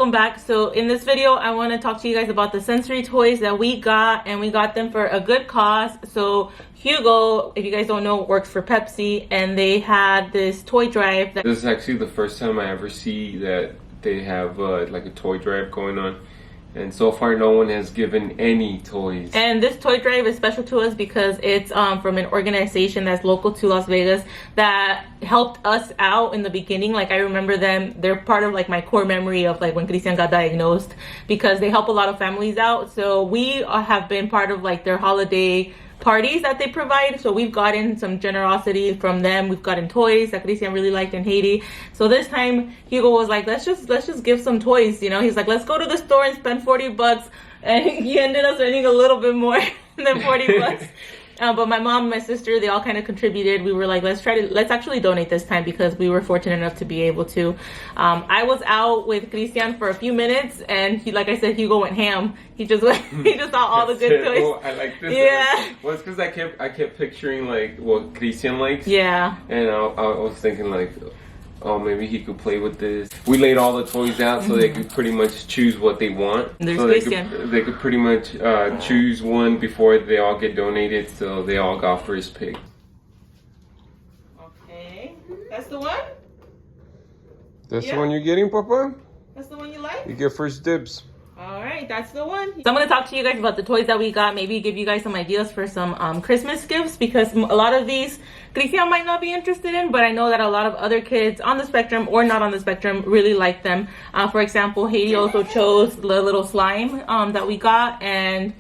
welcome back. So in this video I want to talk to you guys about the sensory toys that we got, and we got them for a good cause. So Hugo, if you guys don't know, works for Pepsi, and they had this toy drive. This is actually the first time I ever see that they have like a toy drive going on. And so far, no one has given any toys. And this toy drive is special to us because it's from an organization that's local to Las Vegas that helped us out in the beginning. Like, I remember them. They're part of like my core memory of like when Christian got diagnosed, because they help a lot of families out. So we have been part of like their holiday parties that they provide. So we've gotten some generosity from them. We've gotten toys that Christian really liked in Haiti. So this time Hugo was like, let's just give some toys, you know. He's like, let's go to the store and spend 40 bucks, and he ended up spending a little bit more than 40 bucks. But my mom and my sister, they all kind of contributed. We were like, let's actually donate this time, because we were fortunate enough to be able to. I was out with Christian for a few minutes, and he, like I said, Hugo went ham. He just saw all the good toys. Oh, I like this. Yeah. Well, it's because I kept picturing like what Christian likes. Yeah. And I was thinking like, oh, maybe he could play with this. We laid all the toys out so they could pretty much choose what they want. So they could pretty much choose one before they all get donated, so they all got first pick. Okay, that's the one? That's the one you're getting, Papa? That's the one you like? You get first dibs. Alright, that's the one. So I'm going to talk to you guys about the toys that we got, maybe give you guys some ideas for some Christmas gifts, because a lot of these Christian might not be interested in, but I know that a lot of other kids on the spectrum or not on the spectrum really like them. For example, Haiti also chose the little slime that we got, and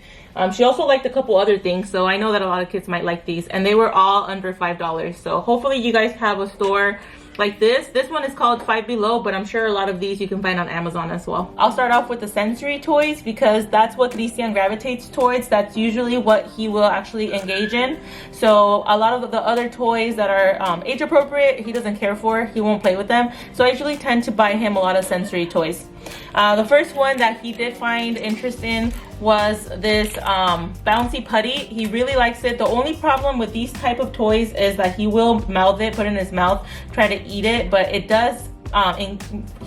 she also liked a couple other things, so I know that a lot of kids might like these, and they were all under $5. So hopefully you guys have a store like this. This one is called Five Below, but I'm sure a lot of these you can find on Amazon as well. I'll start off with the sensory toys, because that's what Christian gravitates towards. That's usually what he will actually engage in. So a lot of the other toys that are age appropriate, he doesn't care for. He won't play with them. So I usually tend to buy him a lot of sensory toys. The first one that he did find interest in was this Bouncy Putty. He really likes it. The only problem with these type of toys is that he will mouth it, put it in his mouth, try to eat it, but it does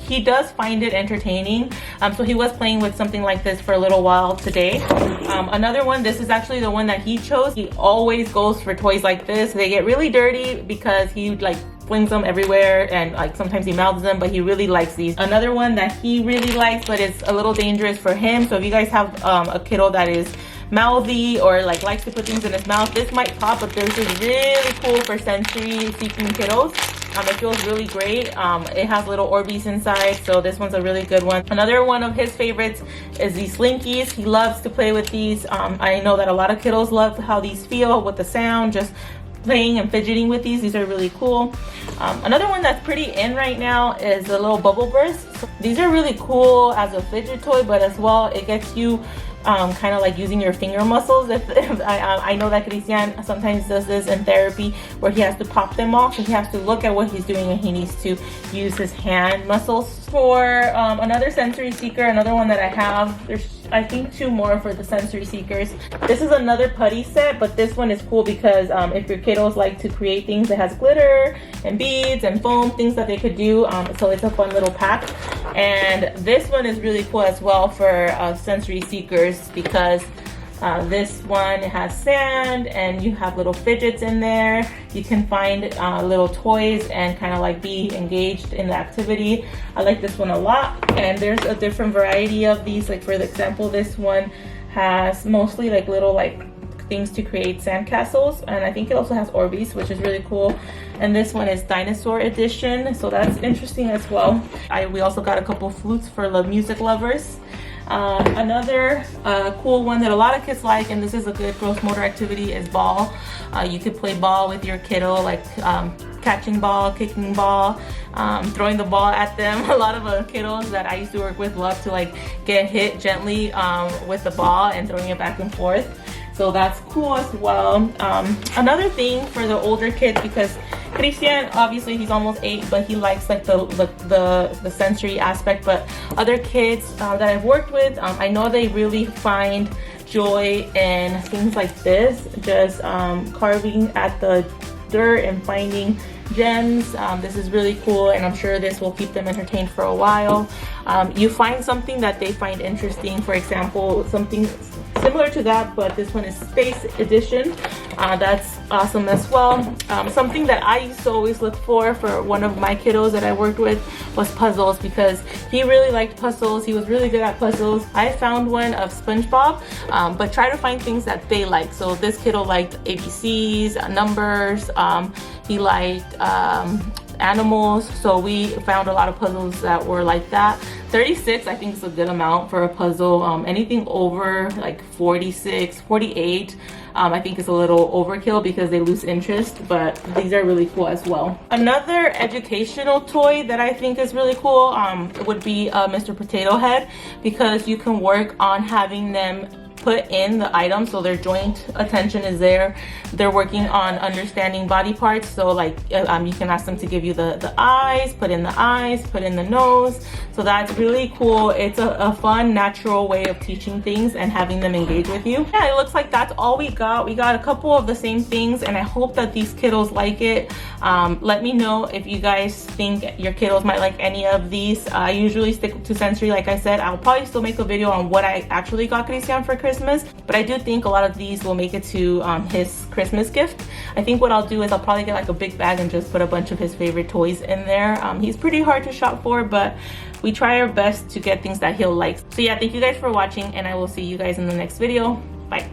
he does find it entertaining. So he was playing with something like this for a little while today. Another one, this is actually the one that he chose. He always goes for toys like this. They get really dirty because he like flings them everywhere, and like sometimes he mouths them, but he really likes these. Another one that he really likes, but it's a little dangerous for him. So if you guys have a kiddo that is mouthy or like likes to put things in his mouth, this might pop, but this is really cool for sensory seeking kiddos. It feels really great. It has little Orbeez inside, so this one's a really good one. Another one of his favorites is these Slinkies. He loves to play with these. I know that a lot of kiddos love how these feel with the sound, just playing and fidgeting with these. These are really cool. Another one that's pretty in right now is the little bubble burst. So these are really cool as a fidget toy, but as well it gets you kind of like using your finger muscles. I know that Christian sometimes does this in therapy where he has to pop them off, so he has to look at what he's doing and he needs to use his hand muscles. For another sensory seeker, another one that I have, there's I think 2 more for the sensory seekers. This is another putty set, but this one is cool because if your kiddos like to create things, it has glitter and beads and foam, things that they could do. So it's a fun little pack. And this one is really cool as well for sensory seekers, because this one has sand and you have little fidgets in there. You can find little toys and kind of like be engaged in the activity. I like this one a lot, and there's a different variety of these. Like for example, this one has mostly like little like things to create sandcastles, and I think it also has Orbeez, which is really cool. And this one is dinosaur edition, so that's interesting as well. We also got a couple flutes for the music lovers. Another cool one that a lot of kids like, and this is a good gross motor activity, is ball. You could play ball with your kiddo, like catching ball, kicking ball, throwing the ball at them. A lot of kiddos that I used to work with love to like get hit gently with the ball and throwing it back and forth. So that's cool as well. Another thing for the older kids, because Christian, obviously he's almost 8, but he likes like the sensory aspect. But other kids that I've worked with, I know they really find joy in things like this, just carving at the dirt and finding gems. This is really cool, and I'm sure this will keep them entertained for a while. You find something that they find interesting, for example, something similar to that, but this one is Space Edition. That's awesome as well. Something that I used to always look for one of my kiddos that I worked with was puzzles, because he really liked puzzles. He was really good at puzzles. I found one of SpongeBob, but try to find things that they like. So this kiddo liked ABCs, numbers. He liked animals, so we found a lot of puzzles that were like that. 36 I think is a good amount for a puzzle. Anything over like 46, 48 I think is a little overkill because they lose interest, but these are really cool as well. Another educational toy that I think is really cool would be Mr. Potato Head, because you can work on having them put in the items, so their joint attention is there. They're working on understanding body parts, so like you can ask them to give you the eyes, put in the eyes, put in the nose. So that's really cool. It's a fun, natural way of teaching things and having them engage with you. Yeah, it looks like that's all we got. We got a couple of the same things, and I hope that these kiddos like it. Let me know if you guys think your kiddos might like any of these. I usually stick to sensory, like I said. I'll probably still make a video on what I actually got Christian for Christmas, but I do think a lot of these will make it to his Christmas gift. I think what I'll do is I'll probably get like a big bag and just put a bunch of his favorite toys in there. He's pretty hard to shop for, but we try our best to get things that he'll like. So yeah, thank you guys for watching, and I will see you guys in the next video. Bye.